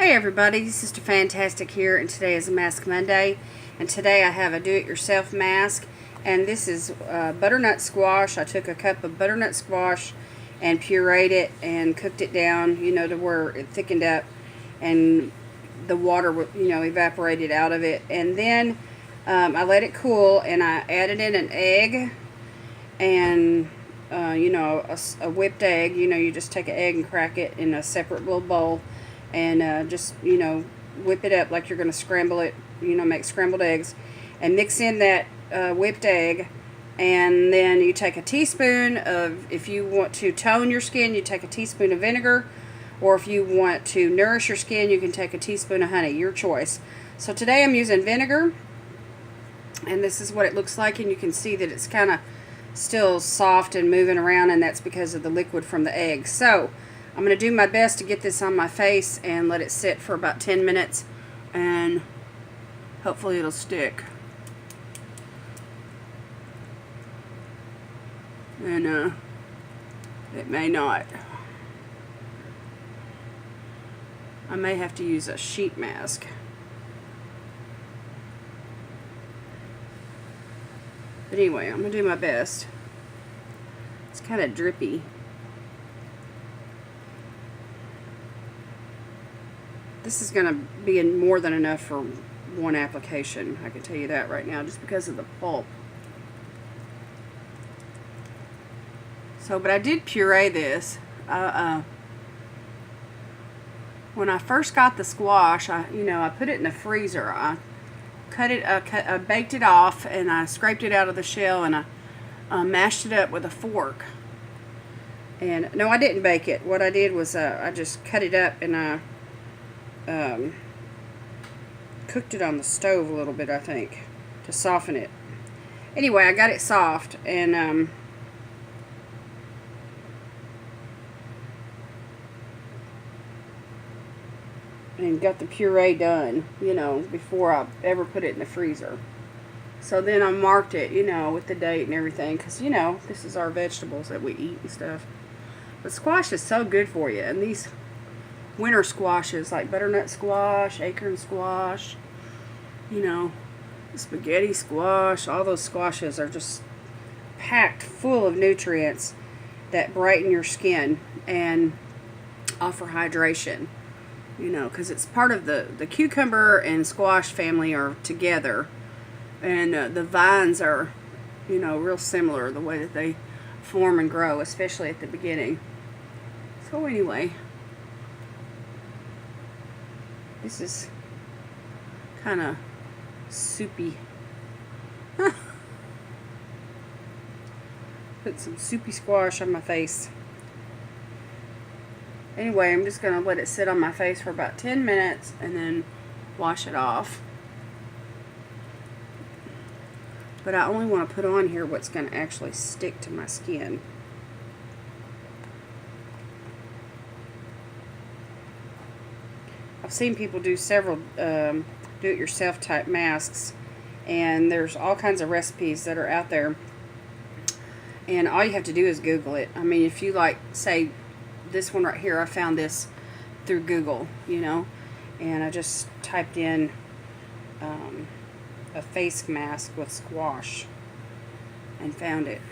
Hey everybody, Sister Fantastic here, and today is a Mask Monday, and today I have a do-it-yourself mask, and this is butternut squash. I took a cup of butternut squash and pureed it and cooked it down, you know, to where it thickened up and the water, you know, evaporated out of it. And then I let it cool, and I added in an egg and you know, a whipped egg. You know, you just take an egg and crack it in a separate little bowl, and just, you know, whip it up like you're going to scramble it, you know, make scrambled eggs, and mix in that whipped egg. And then you take a teaspoon of, if you want to tone your skin, you take a teaspoon of vinegar, or if you want to nourish your skin, you can take a teaspoon of honey, your choice. So today I'm using vinegar, and this is what it looks like, and you can see that it's kind of still soft and moving around, and that's because of the liquid from the egg. So I'm going to do my best to get this on my face and let it sit for about 10 minutes, and hopefully it'll stick. And it may not. I may have to use a sheet mask. But anyway, I'm going to do my best. It's kind of drippy. This is going to be more than enough for one application. I can tell you that right now, just because of the pulp. So, but I did puree this. When I first got the squash, I put it in the freezer. I baked it off, and I scraped it out of the shell, and I mashed it up with a fork. And no, I didn't bake it. What I did was I just cut it up, and I cooked it on the stove a little bit, I think, to soften it. Anyway, I got it soft, and got the puree done, you know, before I ever put it in the freezer. So then I marked it, you know, with the date and everything, because, you know, this is our vegetables that we eat and stuff. But squash is so good for you, and these winter squashes, like butternut squash, acorn squash, you know, spaghetti squash, all those squashes are just packed full of nutrients that brighten your skin and offer hydration. You know, because it's part of the cucumber and squash family are together. And the vines are, you know, real similar, the way that they form and grow, especially at the beginning. So anyway, this is kind of soupy. Put some soupy squash on my face. Anyway, I'm just going to let it sit on my face for about 10 minutes and then wash it off. But I only want to put on here what's going to actually stick to my skin. I've seen people do several do-it-yourself type masks, and there's all kinds of recipes that are out there. And all you have to do is Google it. I mean, if you like, say, this one right here, I found this through Google, you know, and I just typed in a face mask with squash and found it.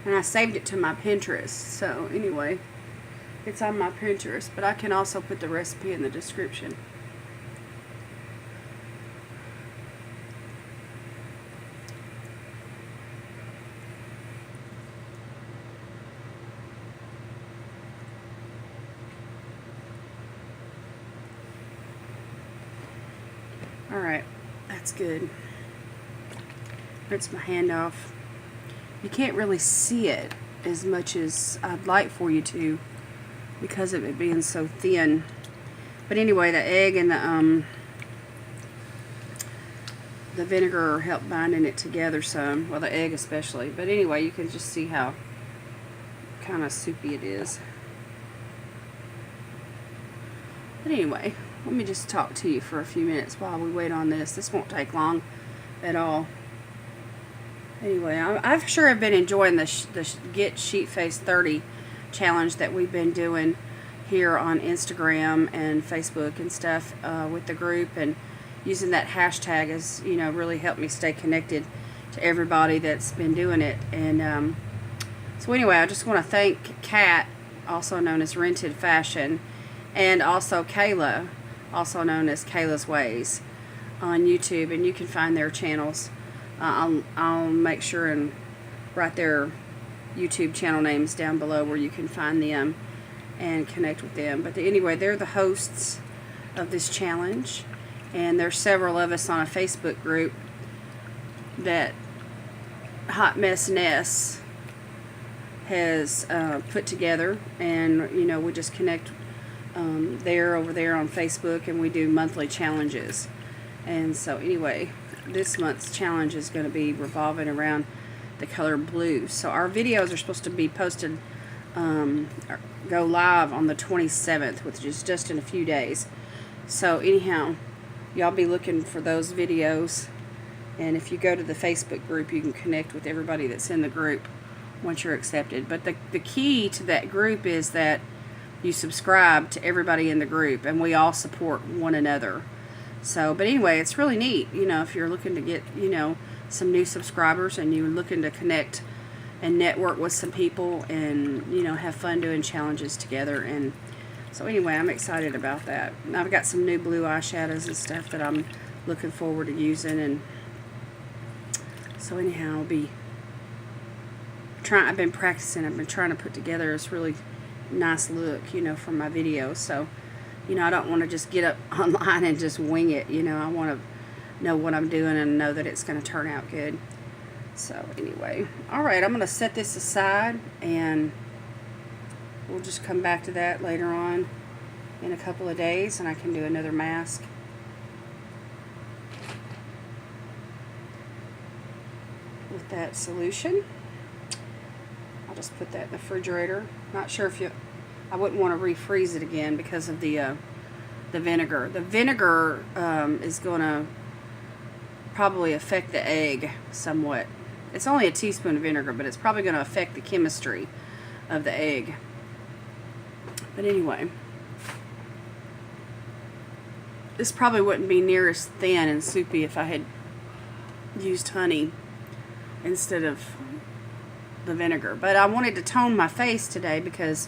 And I saved it to my Pinterest, so anyway, it's on my Pinterest, but I can also put the recipe in the description. Alright, that's good. Rinse my hand off. You can't really see it as much as I'd like for you to because of it being so thin. But anyway, the egg and the vinegar help binding it together some. Well, the egg especially. But anyway, you can just see how kind of soupy it is. But anyway, let me just talk to you for a few minutes while we wait on this. This won't take long at all. Anyway, I've sure have been enjoying the Get Sheet Face 30 challenge that we've been doing here on Instagram and Facebook and stuff with the group, and using that hashtag has, you know, really helped me stay connected to everybody that's been doing it. And so anyway, I just want to thank Kat, also known as Rented Fashion, and also Kayla, also known as Kaylasways, on YouTube, and you can find their channels. I'll make sure and write their YouTube channel names down below where you can find them and connect with them. But anyway, they're the hosts of this challenge, and there's several of us on a Facebook group that Hot Mess Ness has put together, and you know, we just connect over there on Facebook, and we do monthly challenges. And so anyway, this month's challenge is going to be revolving around the color blue. So our videos are supposed to be posted, go live on the 27th, which is just in a few days. So anyhow, y'all be looking for those videos, and if you go to the Facebook group, you can connect with everybody that's in the group once you're accepted. But the key to that group is that you subscribe to everybody in the group, and we all support one another. So, but anyway, it's really neat, you know, if you're looking to get, you know, some new subscribers, and you're looking to connect and network with some people, and, you know, have fun doing challenges together. And so anyway, I'm excited about that. And I've got some new blue eyeshadows and stuff that I'm looking forward to using. And so anyhow, I've been practicing. I've been trying to put together this really nice look, you know, for my videos. So, you know, I don't want to just get up online and just wing it. You know, I want to know what I'm doing and know that it's going to turn out good. So anyway, all right, I'm going to set this aside, and we'll just come back to that later on in a couple of days, and I can do another mask. With that solution, I'll just put that in the refrigerator. Not sure if I wouldn't want to refreeze it again because of the vinegar. The vinegar is going to probably affect the egg somewhat. It's only a teaspoon of vinegar, but it's probably going to affect the chemistry of the egg. But anyway, this probably wouldn't be near as thin and soupy if I had used honey instead of the vinegar. But I wanted to tone my face today because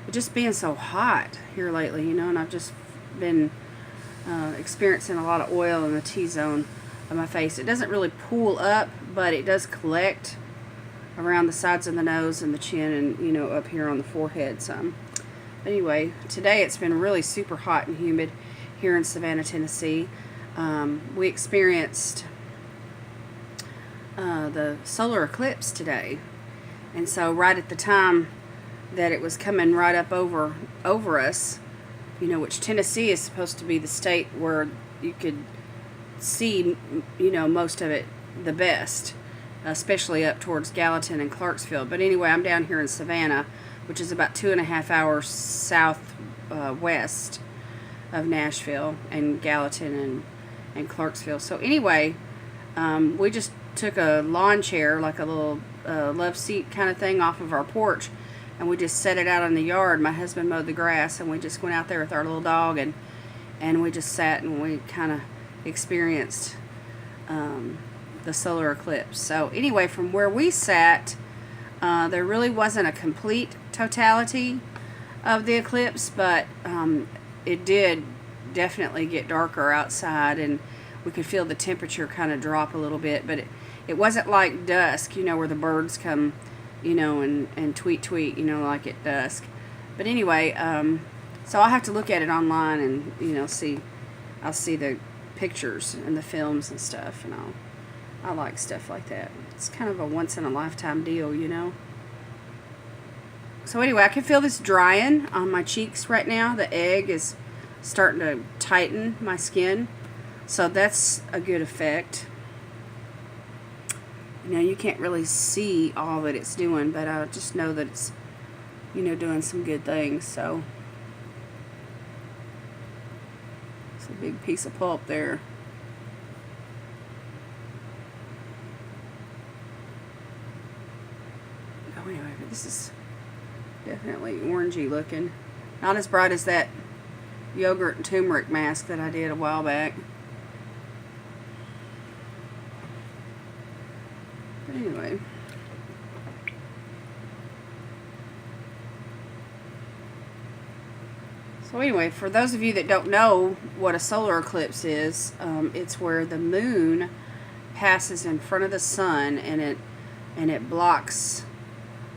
it's just being so hot here lately, you know, and I've just been experiencing a lot of oil in the T-zone of my face. It doesn't really pool up, but it does collect around the sides of the nose and the chin, and, you know, up here on the forehead some. Anyway, today it's been really super hot and humid here in Savannah, Tennessee. We experienced the solar eclipse today, and so right at the time that it was coming right up over us, you know, which Tennessee is supposed to be the state where you could see, you know, most of it the best, especially up towards Gallatin and Clarksville. But anyway, I'm down here in Savannah, which is about 2.5 hours south west of Nashville and Gallatin and Clarksville. So anyway, we just took a lawn chair, like a little love seat kind of thing, off of our porch, and we just set it out in the yard. My husband mowed the grass, and we just went out there with our little dog, and we just sat and we kind of experienced the solar eclipse. So anyway, from where we sat, there really wasn't a complete totality of the eclipse, but it did definitely get darker outside, and we could feel the temperature kind of drop a little bit, but it wasn't like dusk, you know, where the birds come, you know, and tweet, you know, like at dusk. But anyway, so I'll have to look at it online and, you know, I'll see the pictures and the films and stuff, and I like stuff like that. It's kind of a once in a lifetime deal, you know. So anyway, I can feel this drying on my cheeks right now. The egg is starting to tighten my skin, so that's a good effect. You know, you can't really see all that it's doing, but I just know that it's, you know, doing some good things. So it's a big piece of pulp there. Oh, anyway, this is Definitely orangey looking. Not as bright as that yogurt and turmeric mask that I did a while back. But anyway. So anyway, for those of you that don't know what a solar eclipse is, it's where the moon passes in front of the sun and it blocks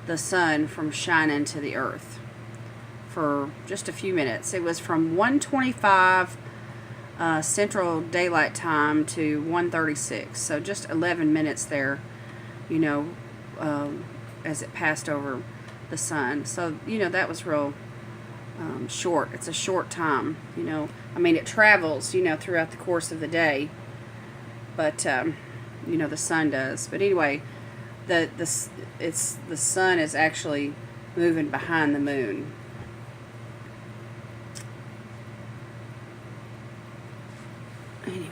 the sun from shining to the earth for just a few minutes. It was from 1:25 Central Daylight Time to 1:36, so just 11 minutes there, you know, as it passed over the sun. So, you know, that was real short. It's a short time, you know. I mean, it travels, you know, throughout the course of the day, but you know, the sun does. But anyway, the sun is actually moving behind the moon. Anyway.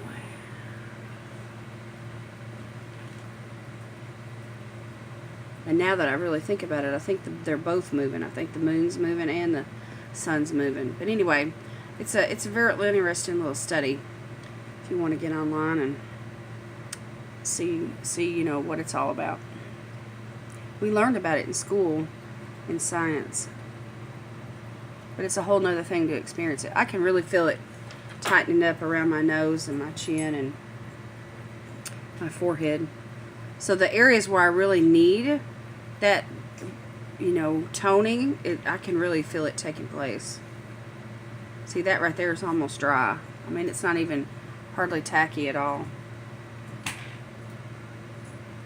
And now that I really think about it, I think they're both moving. I think the moon's moving and the sun's moving. But anyway, it's a very interesting little study. If you want to get online and see you know what it's all about. We learned about it in school in science, but it's a whole nother thing to experience it. I can really feel it tightening up around my nose and my chin and my forehead. So the areas where I really need that, you know, toning, I can really feel it taking place. See, that right there is almost dry. I mean, it's not even hardly tacky at all.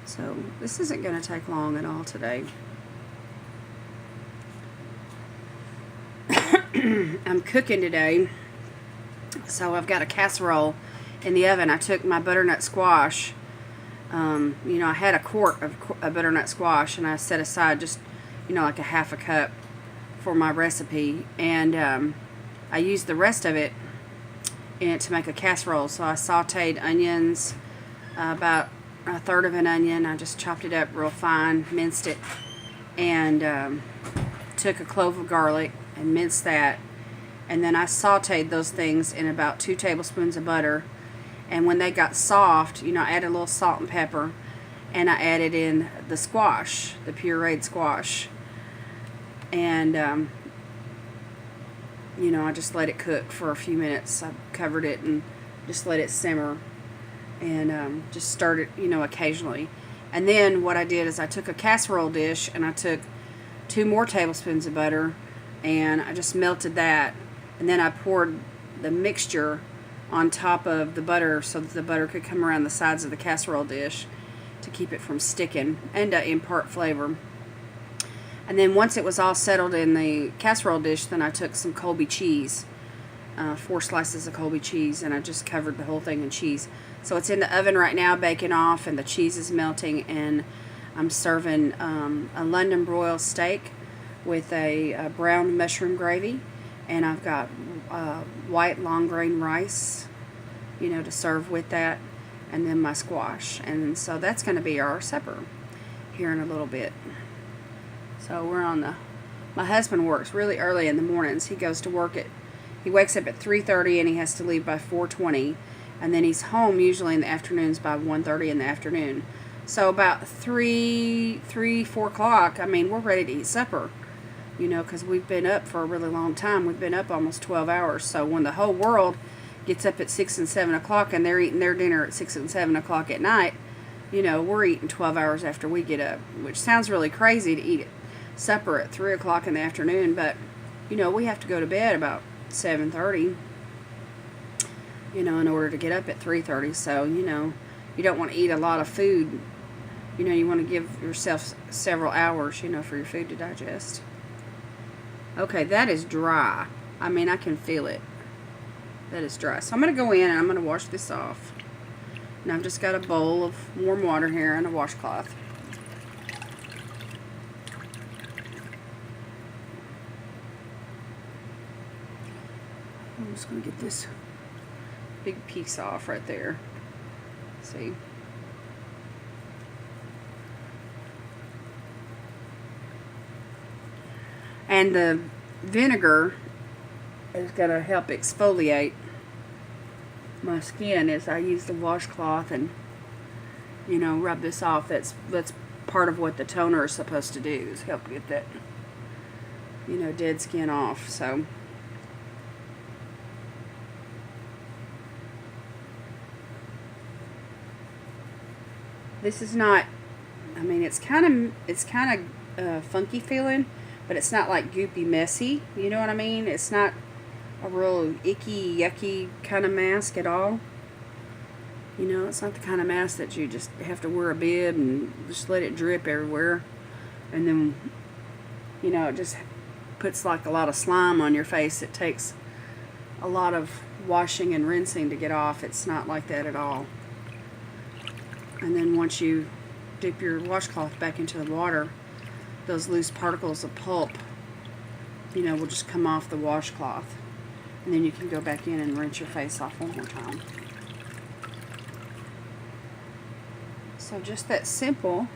So this isn't going to take long at all today. I'm cooking today, so I've got a casserole in the oven. I took my butternut squash. You know, I had a quart of butternut squash, and I set aside just, you know, like a half a cup for my recipe, and I used the rest of it in it to make a casserole. So I sauteed onions, about a third of an onion. I just chopped it up real fine, minced it, and took a clove of garlic and minced that, and then I sauteed those things in about 2 tablespoons of butter. And when they got soft, you know, I added a little salt and pepper, and I added in the squash, the pureed squash, and you know, I just let it cook for a few minutes. I covered it and just let it simmer, and just stirred it, you know, occasionally. And then what I did is I took a casserole dish and I took 2 more tablespoons of butter, and I just melted that, and then I poured the mixture on top of the butter so that the butter could come around the sides of the casserole dish to keep it from sticking and to impart flavor. And then once it was all settled in the casserole dish, then I took some Colby cheese, 4 slices of Colby cheese, and I just covered the whole thing in cheese. So it's in the oven right now, baking off, and the cheese is melting, and I'm serving a London broil steak with a brown mushroom gravy, and I've got white long grain rice, you know, to serve with that, and then my squash. And so that's going to be our supper here in a little bit. So we're on my husband works really early in the mornings. He goes to work he wakes up at 3:30 and he has to leave by 4:20, and then he's home usually in the afternoons by 1:30 in the afternoon. So about 4 o'clock, I mean, we're ready to eat supper. You know, because we've been up for a really long time. We've been up almost 12 hours. So when the whole world gets up at 6 and 7 o'clock and they're eating their dinner at 6 and 7 o'clock at night, you know, we're eating 12 hours after we get up, which sounds really crazy to eat supper at 3 o'clock in the afternoon. But, you know, we have to go to bed about 7:30, you know, in order to get up at 3:30. So, you know, you don't want to eat a lot of food. You know, you want to give yourself several hours, you know, for your food to digest. Okay, that is dry. I mean, I can feel it. That is dry. So I'm going to go in and I'm going to wash this off. And I've just got a bowl of warm water here and a washcloth. I'm just going to get this big piece off right there. See? And the vinegar is going to help exfoliate my skin as I use the washcloth and, you know, rub this off. That's part of what the toner is supposed to do, is help get that, you know, dead skin off. So this is not, I mean, it's kind of funky feeling, but it's not like goopy messy, you know what I mean? It's not a real icky, yucky kind of mask at all. You know, it's not the kind of mask that you just have to wear a bib and just let it drip everywhere. And then, you know, it just puts like a lot of slime on your face. It takes a lot of washing and rinsing to get off. It's not like that at all. And then once you dip your washcloth back into the water, those loose particles of pulp, you know, will just come off the washcloth. And then you can go back in and rinse your face off one more time. So just that simple,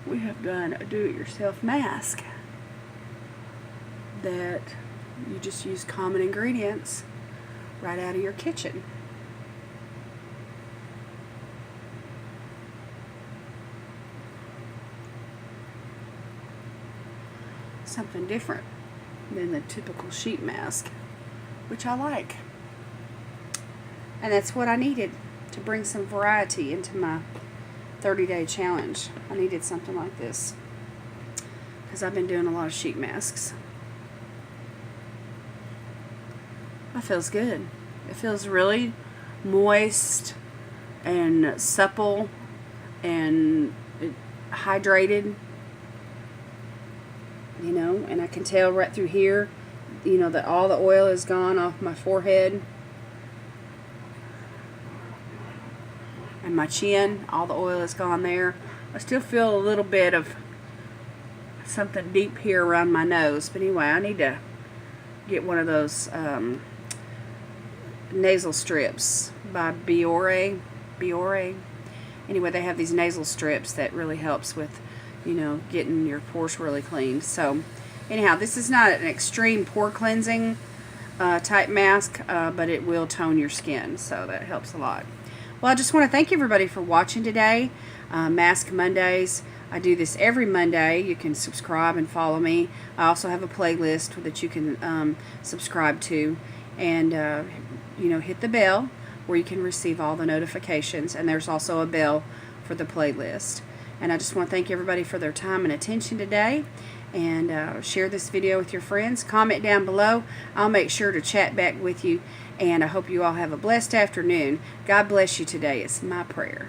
we have done a do-it-yourself mask that you just use common ingredients right out of your kitchen. Something different than the typical sheet mask, which I like. And that's what I needed to bring some variety into my 30-day challenge. I needed something like this because I've been doing a lot of sheet masks. That feels good. It feels really moist and supple and hydrated, you know, and I can tell right through here, you know, that all the oil is gone off my forehead and my chin. All the oil is gone there. I still feel a little bit of something deep here around my nose, but anyway, I need to get one of those nasal strips by Biore. Anyway, they have these nasal strips that really helps with, you know, getting your pores really clean. So anyhow, this is not an extreme pore cleansing type mask, but it will tone your skin, so that helps a lot. Well, I just want to thank everybody for watching today. Mask Mondays. I do this every Monday. You can subscribe and follow me. I also have a playlist that you can subscribe to, and you know, hit the bell where you can receive all the notifications. And there's also a bell for the playlist. And I just want to thank everybody for their time and attention today. And share this video with your friends. Comment down below. I'll make sure to chat back with you. And I hope you all have a blessed afternoon. God bless you today. It's my prayer.